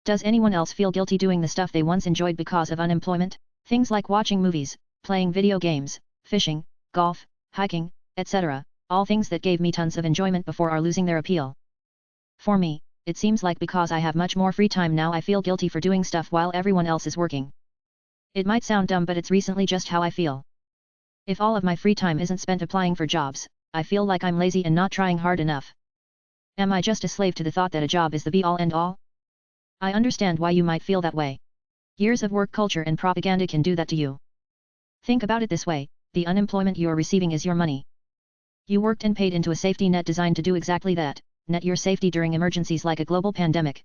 Does anyone else feel guilty doing the stuff they once enjoyed because of unemployment? Things like watching movies, playing video games, fishing, golf, hiking, etc., all things that gave me tons of enjoyment before are losing their appeal. For me, it seems like because I have much more free time now I feel guilty for doing stuff while everyone else is working. It might sound dumb but it's recently just how I feel. If all of my free time isn't spent applying for jobs, I feel like I'm lazy and not trying hard enough. Am I just a slave to the thought that a job is the be-all and all? I understand why you might feel that way. Years of work culture and propaganda can do that to you. Think about it this way, the unemployment you're receiving is your money. You worked and paid into a safety net designed to do exactly that, net your safety during emergencies like a global pandemic.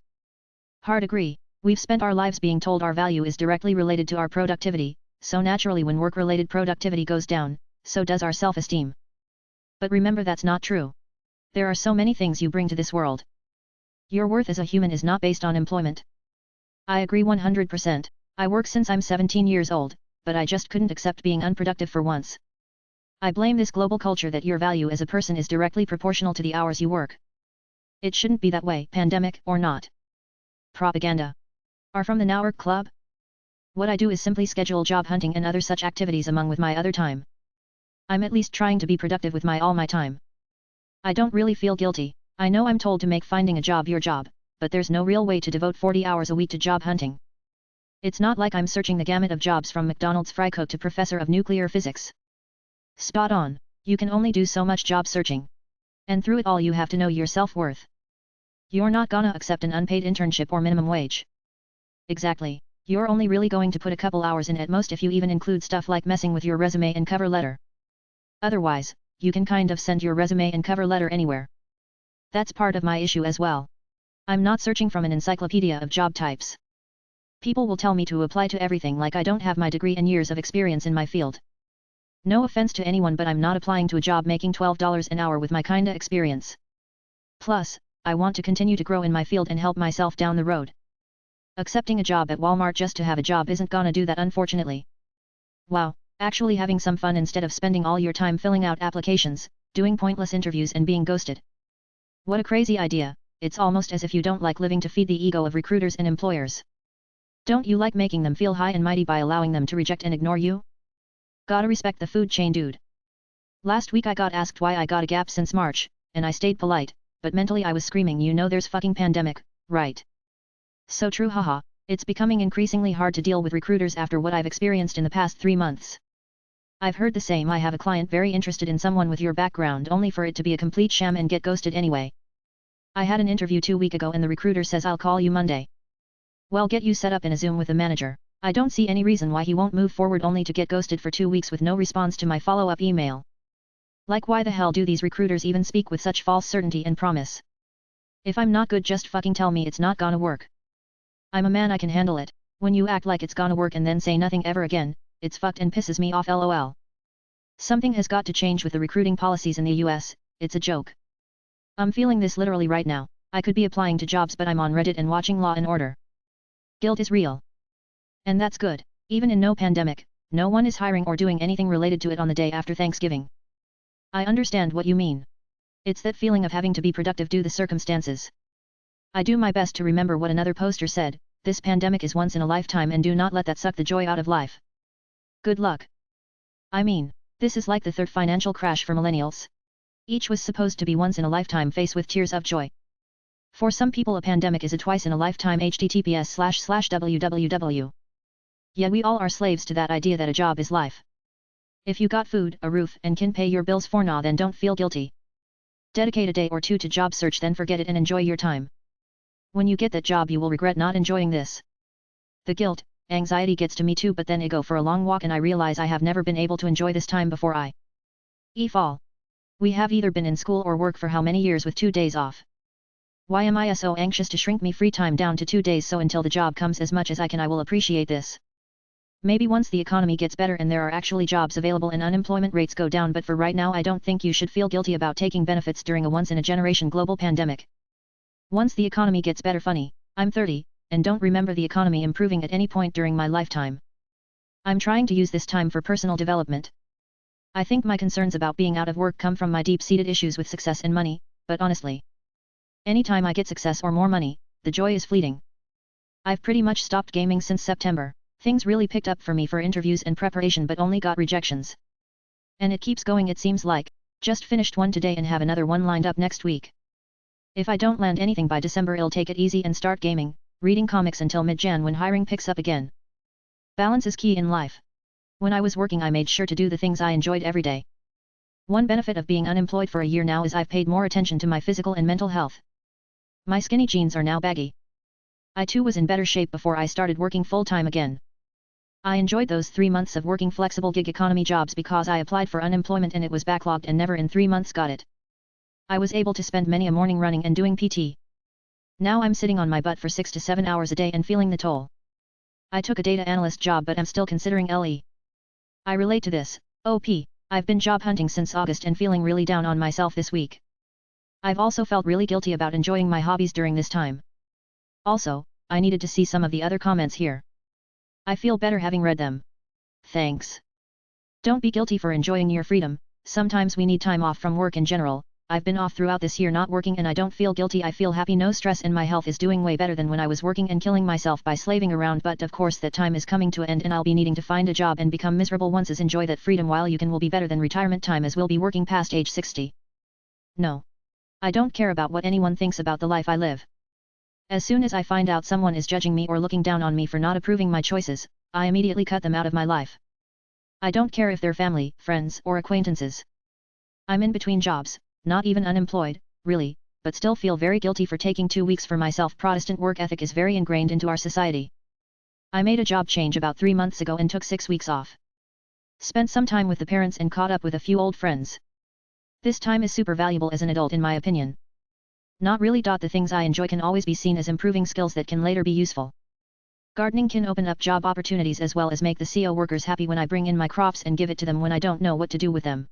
Hard agree, we've spent our lives being told our value is directly related to our productivity, so naturally when work-related productivity goes down, so does our self-esteem. But remember that's not true. There are so many things you bring to this world. Your worth as a human is not based on employment. I agree 100%, I work since I'm 17 years old, but I just couldn't accept being unproductive for once. I blame this global culture that your value as a person is directly proportional to the hours you work. It shouldn't be that way, pandemic or not. Propaganda. Are from the Now Work Club? What I do is simply schedule job hunting and other such activities among with my other time. I'm at least trying to be productive with all my time. I don't really feel guilty. I know I'm told to make finding a job your job, but there's no real way to devote 40 hours a week to job hunting. It's not like I'm searching the gamut of jobs from McDonald's fry cook to professor of nuclear physics. Spot on, you can only do so much job searching. And through it all you have to know your self-worth. You're not gonna accept an unpaid internship or minimum wage. Exactly, you're only really going to put a couple hours in at most if you even include stuff like messing with your resume and cover letter. Otherwise, you can kind of send your resume and cover letter anywhere. That's part of my issue as well. I'm not searching from an encyclopedia of job types. People will tell me to apply to everything like I don't have my degree and years of experience in my field. No offense to anyone but I'm not applying to a job making $12 an hour with my kinda experience. Plus, I want to continue to grow in my field and help myself down the road. Accepting a job at Walmart just to have a job isn't gonna do that unfortunately. Wow, actually having some fun instead of spending all your time filling out applications, doing pointless interviews and being ghosted. What a crazy idea, it's almost as if you don't like living to feed the ego of recruiters and employers. Don't you like making them feel high and mighty by allowing them to reject and ignore you? Gotta respect the food chain dude. Last week I got asked why I got a gap since March, and I stayed polite, but mentally I was screaming you know there's fucking pandemic, right? So true haha, it's becoming increasingly hard to deal with recruiters after what I've experienced in the past 3 months. I've heard the same. I have a client very interested in someone with your background only for it to be a complete sham and get ghosted anyway. I had an interview 2 weeks ago and the recruiter says I'll call you Monday. Well, get you set up in a Zoom with the manager. I don't see any reason why he won't move forward only to get ghosted for 2 weeks with no response to my follow-up email. Like why the hell do these recruiters even speak with such false certainty and promise? If I'm not good just fucking tell me it's not gonna work. I'm a man, I can handle it. When you act like it's gonna work and then say nothing ever again, it's fucked and pisses me off lol. Something has got to change with the recruiting policies in the US, it's a joke. I'm feeling this literally right now. I could be applying to jobs but I'm on Reddit and watching Law and Order. Guilt is real. And that's good. Even in no pandemic, no one is hiring or doing anything related to it on the day after Thanksgiving. I understand what you mean. It's that feeling of having to be productive due to the circumstances. I do my best to remember what another poster said, this pandemic is once in a lifetime and do not let that suck the joy out of life. Good luck. I mean, this is like the third financial crash for millennials. Each was supposed to be once in a lifetime faced with tears of joy. For some people a pandemic is a twice in a lifetime https://www. Yeah, we all are slaves to that idea that a job is life. If you got food, a roof and can pay your bills for now then don't feel guilty. Dedicate a day or two to job search then forget it and enjoy your time. When you get that job you will regret not enjoying this. The guilt, anxiety gets to me too but then I go for a long walk and I realize I have never been able to enjoy this time before I fall. We have either been in school or work for how many years with 2 days off. Why am I so anxious to shrink me free time down to 2 days so until the job comes as much as I can I will appreciate this. Maybe once the economy gets better and there are actually jobs available and unemployment rates go down but for right now I don't think you should feel guilty about taking benefits during a once-in-a-generation global pandemic. Once the economy gets better funny, I'm 30, and don't remember the economy improving at any point during my lifetime. I'm trying to use this time for personal development. I think my concerns about being out of work come from my deep-seated issues with success and money, but honestly, anytime I get success or more money, the joy is fleeting. I've pretty much stopped gaming since September. Things really picked up for me for interviews and preparation but only got rejections. And it keeps going it seems like. Just finished one today and have another one lined up next week. If I don't land anything by December I'll take it easy and start gaming, reading comics until mid-Jan when hiring picks up again. Balance is key in life. When I was working I made sure to do the things I enjoyed every day. One benefit of being unemployed for a year now is I've paid more attention to my physical and mental health. My skinny jeans are now baggy. I too was in better shape before I started working full-time again. I enjoyed those 3 months of working flexible gig economy jobs because I applied for unemployment and it was backlogged and never in 3 months got it. I was able to spend many a morning running and doing PT. Now I'm sitting on my butt for 6 to 7 hours a day and feeling the toll. I took a data analyst job but am still considering LE. I relate to this. OP, I've been job hunting since August and feeling really down on myself this week. I've also felt really guilty about enjoying my hobbies during this time. Also, I needed to see some of the other comments here. I feel better having read them. Thanks. Don't be guilty for enjoying your freedom, sometimes we need time off from work in general. I've been off throughout this year not working and I don't feel guilty. I feel happy, no stress, and my health is doing way better than when I was working and killing myself by slaving around, but of course that time is coming to an end and I'll be needing to find a job and become miserable once. Enjoy that freedom while you can will be better than retirement time as we'll be working past age 60. No. I don't care about what anyone thinks about the life I live. As soon as I find out someone is judging me or looking down on me for not approving my choices, I immediately cut them out of my life. I don't care if they're family, friends, or acquaintances. I'm in between jobs, not even unemployed, really, but still feel very guilty for taking 2 weeks for myself. Protestant work ethic is very ingrained into our society. I made a job change about 3 months ago and took 6 weeks off. Spent some time with the parents and caught up with a few old friends. This time is super valuable as an adult in my opinion. Not really. The things I enjoy can always be seen as improving skills that can later be useful. Gardening can open up job opportunities as well as make the CO workers happy when I bring in my crops and give it to them when I don't know what to do with them.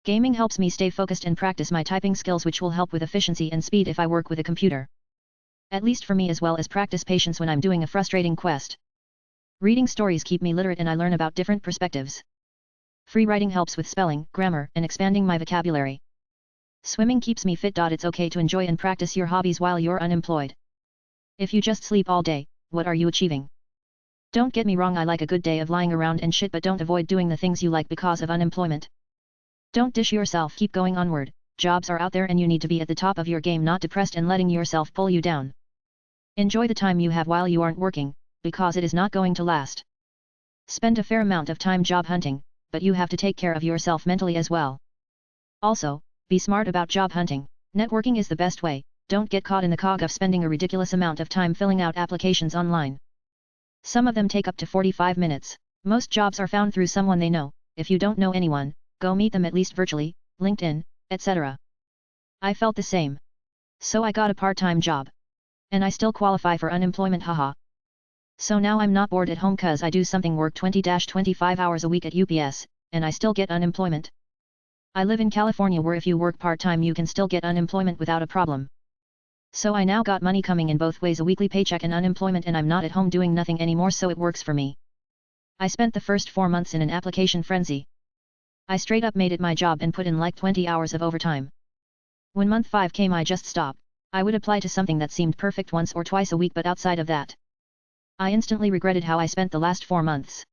Gaming helps me stay focused and practice my typing skills, which will help with efficiency and speed if I work with a computer. At least for me, as well as practice patience when I'm doing a frustrating quest. Reading stories keep me literate and I learn about different perspectives. Free writing helps with spelling, grammar, and expanding my vocabulary. Swimming keeps me fit. It's okay to enjoy and practice your hobbies while you're unemployed. If you just sleep all day, what are you achieving? Don't get me wrong, I like a good day of lying around and shit, but don't avoid doing the things you like because of unemployment. Don't dish yourself, keep going onward. Jobs are out there and you need to be at the top of your game, not depressed and letting yourself pull you down. Enjoy the time you have while you aren't working, because it is not going to last. Spend a fair amount of time job hunting, but you have to take care of yourself mentally as well. Also, be smart about job hunting. Networking is the best way. Don't get caught in the cog of spending a ridiculous amount of time filling out applications online. Some of them take up to 45 minutes. Most jobs are found through someone they know. If you don't know anyone, go meet them at least virtually, LinkedIn, etc. I felt the same. So I got a part-time job. And I still qualify for unemployment, haha. So now I'm not bored at home cause I do something, work 20-25 hours a week at UPS, and I still get unemployment. I live in California where if you work part-time you can still get unemployment without a problem. So I now got money coming in both ways, a weekly paycheck and unemployment, and I'm not at home doing nothing anymore, so it works for me. I spent the first 4 months in an application frenzy. I straight up made it my job and put in like 20 hours of overtime. When month 5 came I just stopped. I would apply to something that seemed perfect once or twice a week, but outside of that, I instantly regretted how I spent the last 4 months.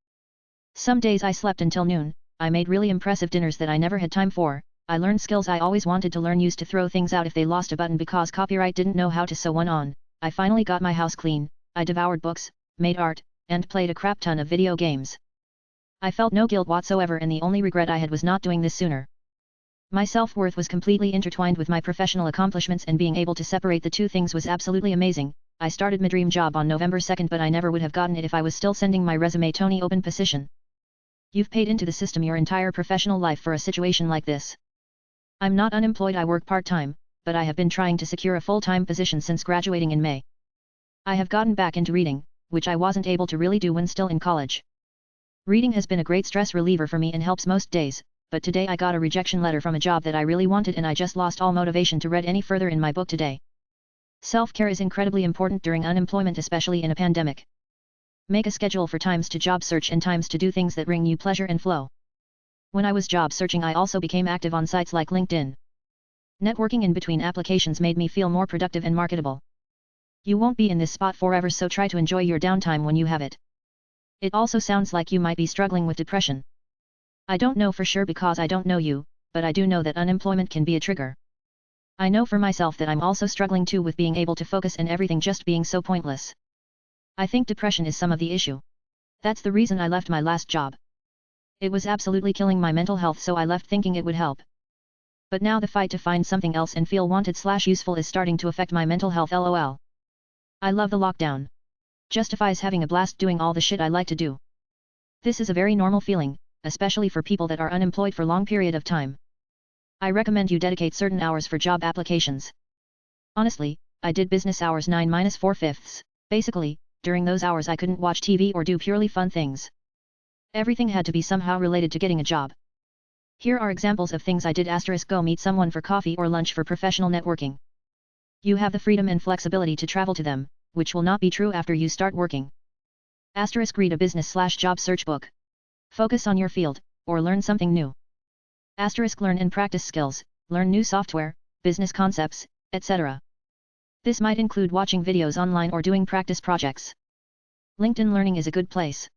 Some days I slept until noon. I made really impressive dinners that I never had time for. I learned skills I always wanted to learn, used to throw things out if they lost a button because copyright didn't know how to sew one on. I finally got my house clean. I devoured books, made art, and played a crap ton of video games. I felt no guilt whatsoever, and the only regret I had was not doing this sooner. My self-worth was completely intertwined with my professional accomplishments, and being able to separate the two things was absolutely amazing. I started my dream job on November 2nd, but I never would have gotten it if I was still sending my resume Tony open position. You've paid into the system your entire professional life for a situation like this. I'm not unemployed, I work part-time, but I have been trying to secure a full-time position since graduating in May. I have gotten back into reading, which I wasn't able to really do when still in college. Reading has been a great stress reliever for me and helps most days, but today I got a rejection letter from a job that I really wanted and I just lost all motivation to read any further in my book today. Self-care is incredibly important during unemployment, especially in a pandemic. Make a schedule for times to job search and times to do things that bring you pleasure and flow. When I was job searching I also became active on sites like LinkedIn. Networking in between applications made me feel more productive and marketable. You won't be in this spot forever, so try to enjoy your downtime when you have it. It also sounds like you might be struggling with depression. I don't know for sure because I don't know you, but I do know that unemployment can be a trigger. I know for myself that I'm also struggling too with being able to focus and everything just being so pointless. I think depression is some of the issue. That's the reason I left my last job. It was absolutely killing my mental health, so I left thinking it would help. But now the fight to find something else and feel wanted/useful is starting to affect my mental health. LOL. I love the lockdown. Justifies having a blast doing all the shit I like to do. This is a very normal feeling, especially for people that are unemployed for long period of time. I recommend you dedicate certain hours for job applications. Honestly, I did business hours 9-4/5. Basically, during those hours I couldn't watch TV or do purely fun things. Everything had to be somehow related to getting a job. Here are examples of things I did. Go meet someone for coffee or lunch for professional networking. You have the freedom and flexibility to travel to them, which will not be true after you start working. Read a business/job search book. Focus on your field, or learn something new. Learn and practice skills, learn new software, business concepts, etc. This might include watching videos online or doing practice projects. LinkedIn Learning is a good place.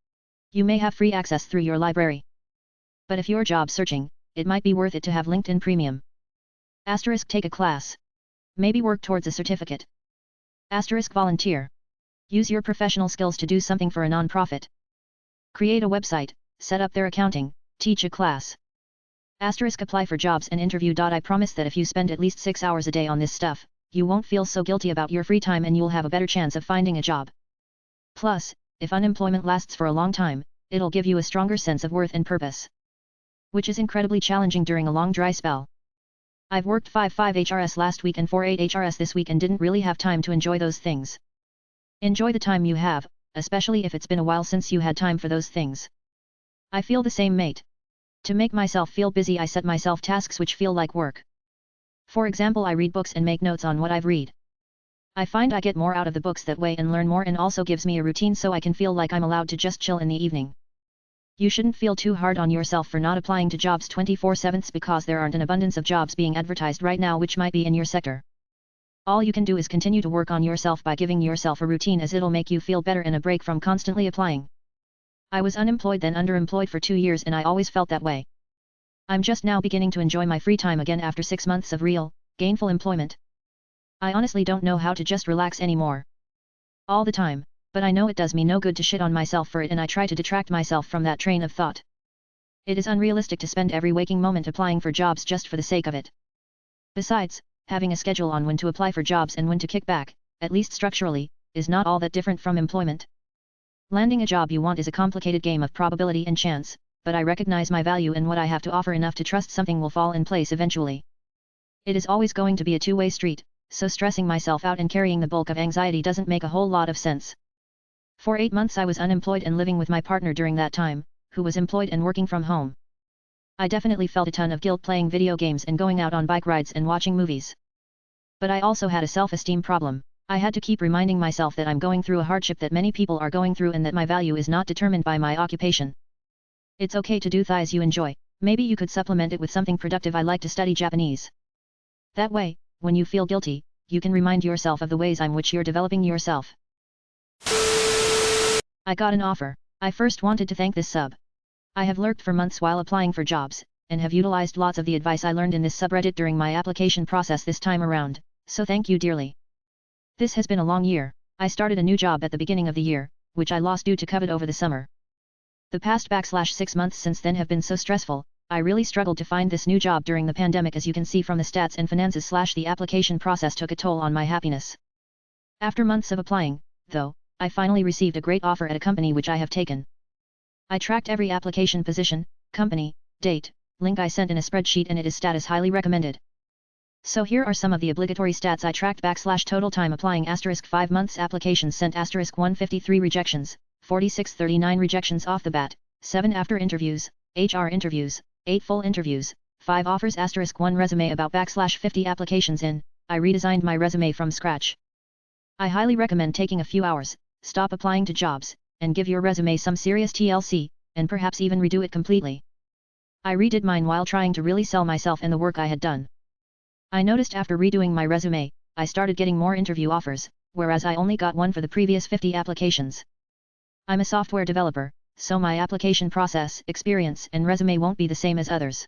You may have free access through your library. But if you're job searching, it might be worth it to have LinkedIn Premium. Take a class. Maybe work towards a certificate. Volunteer. Use your professional skills to do something for a non-profit. Create a website, set up their accounting, teach a class. Apply for jobs and interview. I promise that if you spend at least 6 hours a day on this stuff, you won't feel so guilty about your free time and you'll have a better chance of finding a job. Plus, if unemployment lasts for a long time, it'll give you a stronger sense of worth and purpose. Which is incredibly challenging during a long dry spell. I've worked 5 HRS last week and 4 HRS this week and didn't really have time to enjoy those things. Enjoy the time you have, especially if it's been a while since you had time for those things. I feel the same, mate. To make myself feel busy, I set myself tasks which feel like work. For example, I read books and make notes on what I've read. I find I get more out of the books that way and learn more, and also gives me a routine so I can feel like I'm allowed to just chill in the evening. You shouldn't feel too hard on yourself for not applying to jobs 24/7 because there aren't an abundance of jobs being advertised right now which might be in your sector. All you can do is continue to work on yourself by giving yourself a routine, as it'll make you feel better and a break from constantly applying. I was unemployed then underemployed for 2 years and I always felt that way. I'm just now beginning to enjoy my free time again after 6 months of real, gainful employment. I honestly don't know how to just relax anymore. All the time, but I know it does me no good to shit on myself for it, and I try to detract myself from that train of thought. It is unrealistic to spend every waking moment applying for jobs just for the sake of it. Besides, having a schedule on when to apply for jobs and when to kick back, at least structurally, is not all that different from employment. Landing a job you want is a complicated game of probability and chance, but I recognize my value and what I have to offer enough to trust something will fall in place eventually. It is always going to be a two-way street, so stressing myself out and carrying the bulk of anxiety doesn't make a whole lot of sense. For 8 months I was unemployed and living with my partner during that time, who was employed and working from home. I definitely felt a ton of guilt playing video games and going out on bike rides and watching movies. But I also had a self-esteem problem. I had to keep reminding myself that I'm going through a hardship that many people are going through and that my value is not determined by my occupation. It's okay to do things you enjoy. Maybe you could supplement it with something productive. I like to study Japanese. That way, when you feel guilty, you can remind yourself of the ways in which you're developing yourself. I got an offer. I first wanted to thank this sub. I have lurked for months while applying for jobs, and have utilized lots of the advice I learned in this subreddit during my application process this time around, so thank you dearly. This has been a long year. I started a new job at the beginning of the year, which I lost due to COVID over the summer. The past /6 months since then have been so stressful. I really struggled to find this new job during the pandemic, as you can see from the stats and finances. The application process took a toll on my happiness. After months of applying, though, I finally received a great offer at a company which I have taken. I tracked every application position, company, date, link I sent in a spreadsheet, and it is status highly recommended. So here are some of the obligatory stats I tracked. Total time applying 5 months applications sent 153 rejections, 4639 rejections off the bat, 7 after interviews, HR interviews, 8 full interviews, 5 offers 1 resume about 50 applications in. I redesigned my resume from scratch. I highly recommend taking a few hours, stop applying to jobs, and give your resume some serious TLC, and perhaps even redo it completely. I redid mine while trying to really sell myself and the work I had done. I noticed after redoing my resume, I started getting more interview offers, whereas I only got one for the previous 50 applications. I'm a software developer, so my application process, experience, and resume won't be the same as others.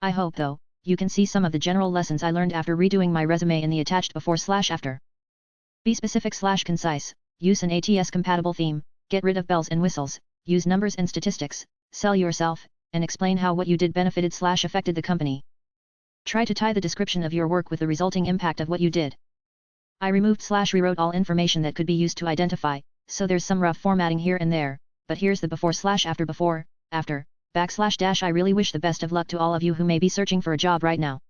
I hope though, you can see some of the general lessons I learned after redoing my resume in the attached before/after. Be specific/concise, use an ATS-compatible theme, get rid of bells and whistles, use numbers and statistics, sell yourself, and explain how what you did benefited/affected the company. Try to tie the description of your work with the resulting impact of what you did. I removed/rewrote all information that could be used to identify, so there's some rough formatting here and there, but here's the before/after before, after, \dash. I really wish the best of luck to all of you who may be searching for a job right now.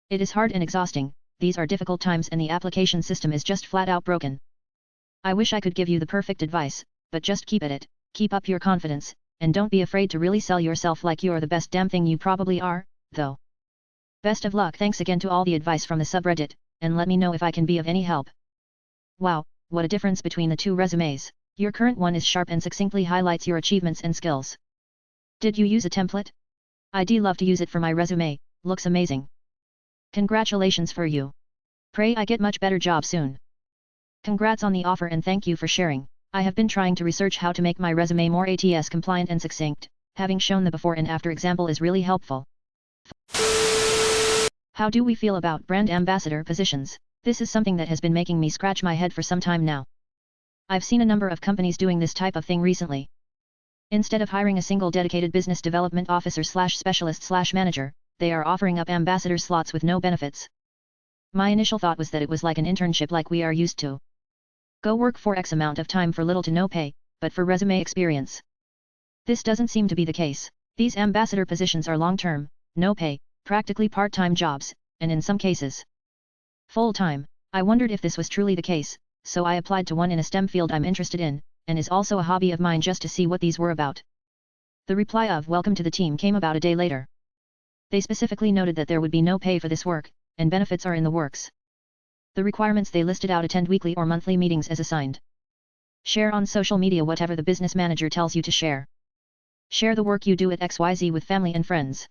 It is hard and exhausting, these are difficult times and the application system is just flat out broken. I wish I could give you the perfect advice, but just keep at it, keep up your confidence, and don't be afraid to really sell yourself like you're the best damn thing you probably are, though. Best of luck. Thanks again to all the advice from the subreddit, and let me know if I can be of any help. Wow, what a difference between the two resumes. Your current one is sharp and succinctly highlights your achievements and skills. Did you use a template? I'd love to use it for my resume, looks amazing. Congratulations for you. Pray I get much better job soon. Congrats on the offer and thank you for sharing. I have been trying to research how to make my resume more ATS compliant and succinct. Having shown the before and after example is really helpful. How do we feel about brand ambassador positions? This is something that has been making me scratch my head for some time now. I've seen a number of companies doing this type of thing recently. Instead of hiring a single dedicated business development officer/specialist/manager, they are offering up ambassador slots with no benefits. My initial thought was that it was like an internship like we are used to. Go work for X amount of time for little to no pay, but for resume experience. This doesn't seem to be the case. These ambassador positions are long-term, no pay, practically part-time jobs, and in some cases, full-time. I wondered if this was truly the case, so I applied to one in a STEM field I'm interested in, and is also a hobby of mine just to see what these were about. The reply of "Welcome to the team" came about a day later. They specifically noted that there would be no pay for this work, and benefits are in the works. The requirements they listed out: attend weekly or monthly meetings as assigned. Share on social media whatever the business manager tells you to share. Share the work you do at XYZ with family and friends.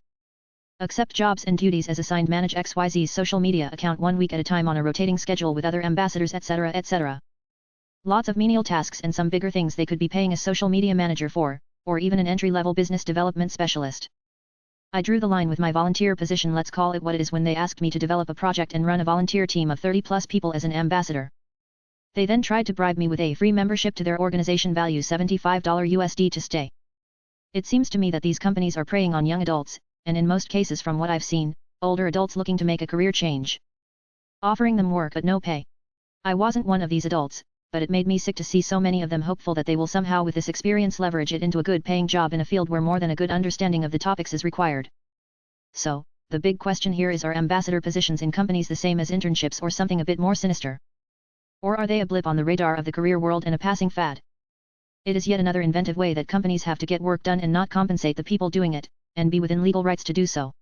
Accept jobs and duties as assigned. Manage XYZ's social media account 1 week at a time on a rotating schedule with other ambassadors, etc., etc. Lots of menial tasks and some bigger things they could be paying a social media manager for, or even an entry-level business development specialist. I drew the line with my volunteer position, let's call it what it is, when they asked me to develop a project and run a volunteer team of 30+ people as an ambassador. They then tried to bribe me with a free membership to their organization, value $75 USD to stay. It seems to me that these companies are preying on young adults, and in most cases from what I've seen, older adults looking to make a career change. Offering them work at no pay. I wasn't one of these adults, but it made me sick to see so many of them hopeful that they will somehow with this experience leverage it into a good paying job in a field where more than a good understanding of the topics is required. So, the big question here is, are ambassador positions in companies the same as internships or something a bit more sinister? Or are they a blip on the radar of the career world and a passing fad? It is yet another inventive way that companies have to get work done and not compensate the people doing it, and be within legal rights to do so.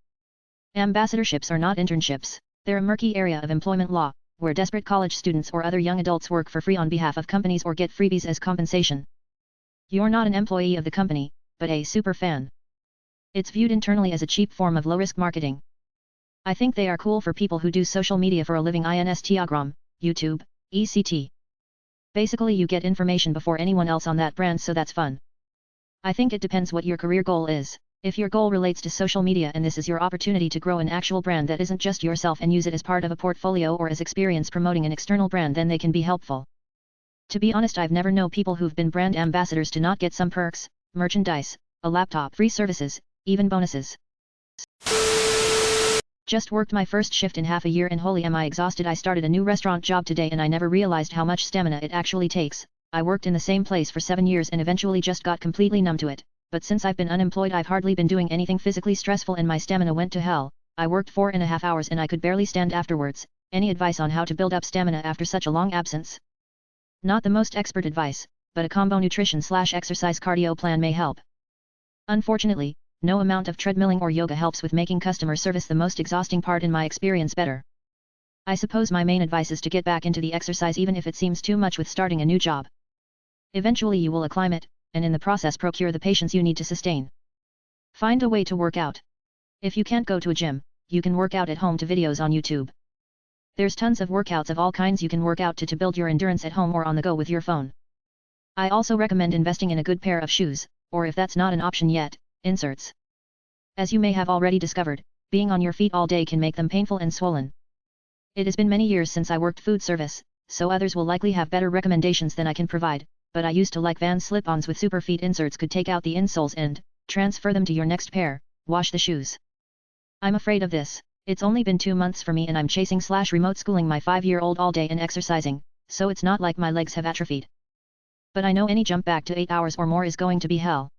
Ambassadorships are not internships. They're a murky area of employment law, where desperate college students or other young adults work for free on behalf of companies or get freebies as compensation. You're not an employee of the company, but a super fan. It's viewed internally as a cheap form of low-risk marketing. I think they are cool for people who do social media for a living, Instagram, YouTube, etc. Basically you get information before anyone else on that brand, so that's fun. I think it depends what your career goal is. If your goal relates to social media and this is your opportunity to grow an actual brand that isn't just yourself and use it as part of a portfolio or as experience promoting an external brand, then they can be helpful. To be honest, I've never known people who've been brand ambassadors to not get some perks, merchandise, a laptop, free services, even bonuses. Just worked my first shift in half a year and holy am I exhausted. I started a new restaurant job today and I never realized how much stamina it actually takes. I worked in the same place for 7 years and eventually just got completely numb to it. But since I've been unemployed I've hardly been doing anything physically stressful and my stamina went to hell. I worked 4.5 hours and I could barely stand afterwards. Any advice on how to build up stamina after such a long absence? Not the most expert advice, but a combo nutrition/exercise cardio plan may help. Unfortunately, no amount of treadmilling or yoga helps with making customer service the most exhausting part in my experience better. I suppose my main advice is to get back into the exercise even if it seems too much with starting a new job. Eventually you will acclimate, and in the process procure the patience you need to sustain. Find a way to work out. If you can't go to a gym, you can work out at home to videos on YouTube. There's tons of workouts of all kinds you can work out to build your endurance at home or on the go with your phone. I also recommend investing in a good pair of shoes, or if that's not an option yet, inserts. As you may have already discovered, being on your feet all day can make them painful and swollen. It has been many years since I worked food service, so others will likely have better recommendations than I can provide, but I used to like Vans slip-ons with super feet inserts could take out the insoles and transfer them to your next pair, wash the shoes. I'm afraid of this. It's only been 2 months for me and I'm chasing/remote schooling my 5-year-old all day and exercising, so it's not like my legs have atrophied. But I know any jump back to 8 hours or more is going to be hell.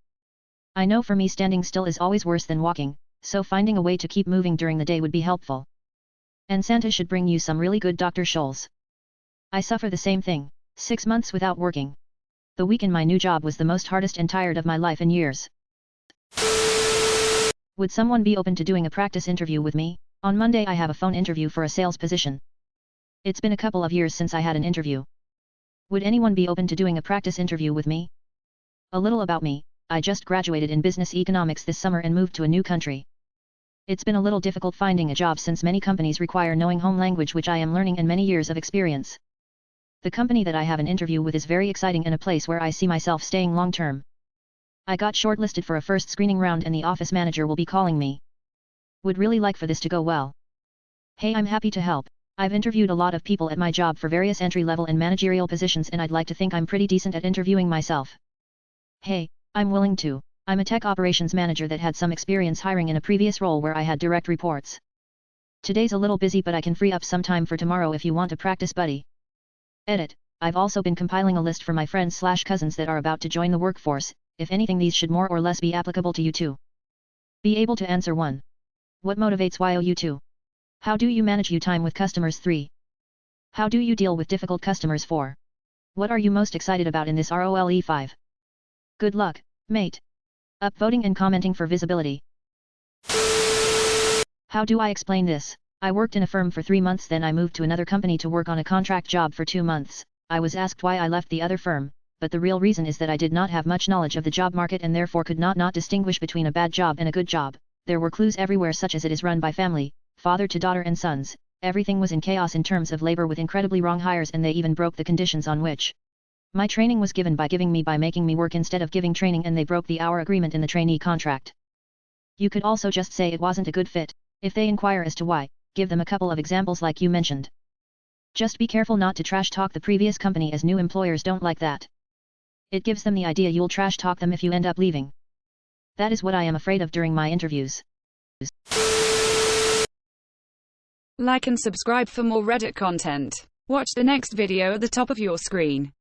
I know for me standing still is always worse than walking, so finding a way to keep moving during the day would be helpful. And Santa should bring you some really good Dr. Scholl's. I suffer the same thing, 6 months without working. The week in my new job was the most hardest and tired of my life in years. Would someone be open to doing a practice interview with me? On Monday I have a phone interview for a sales position. It's been a couple of years since I had an interview. Would anyone be open to doing a practice interview with me? A little about me. I just graduated in business economics this summer and moved to a new country. It's been a little difficult finding a job since many companies require knowing home language, which I am learning, and many years of experience. The company that I have an interview with is very exciting and a place where I see myself staying long term. I got shortlisted for a first screening round and the office manager will be calling me. Would really like for this to go well. Hey, I'm happy to help. I've interviewed a lot of people at my job for various entry-level and managerial positions and I'd like to think I'm pretty decent at interviewing myself. Hey, I'm willing to. I'm a tech operations manager that had some experience hiring in a previous role where I had direct reports. Today's a little busy but I can free up some time for tomorrow if you want a practice buddy. Edit. I've also been compiling a list for my friends/cousins that are about to join the workforce. If anything, these should more or less be applicable to you too. Be able to answer 1. What motivates you? 2. How do you manage your time with customers? 3. How do you deal with difficult customers? 4. What are you most excited about in this role? 5. Good luck, mate. Upvoting and commenting for visibility. How do I explain this? I worked in a firm for 3 months, then I moved to another company to work on a contract job for 2 months. I was asked why I left the other firm, but the real reason is that I did not have much knowledge of the job market and therefore could not distinguish between a bad job and a good job. There were clues everywhere, such as it is run by family, father to daughter and sons. Everything was in chaos in terms of labor with incredibly wrong hires, and they even broke the conditions on which my training was given by making me work instead of giving training, and they broke the hour agreement in the trainee contract. You could also just say it wasn't a good fit. If they inquire as to why, give them a couple of examples like you mentioned. Just be careful not to trash talk the previous company, as new employers don't like that. It gives them the idea you'll trash talk them if you end up leaving. That is what I am afraid of during my interviews. Like and subscribe for more Reddit content. Watch the next video at the top of your screen.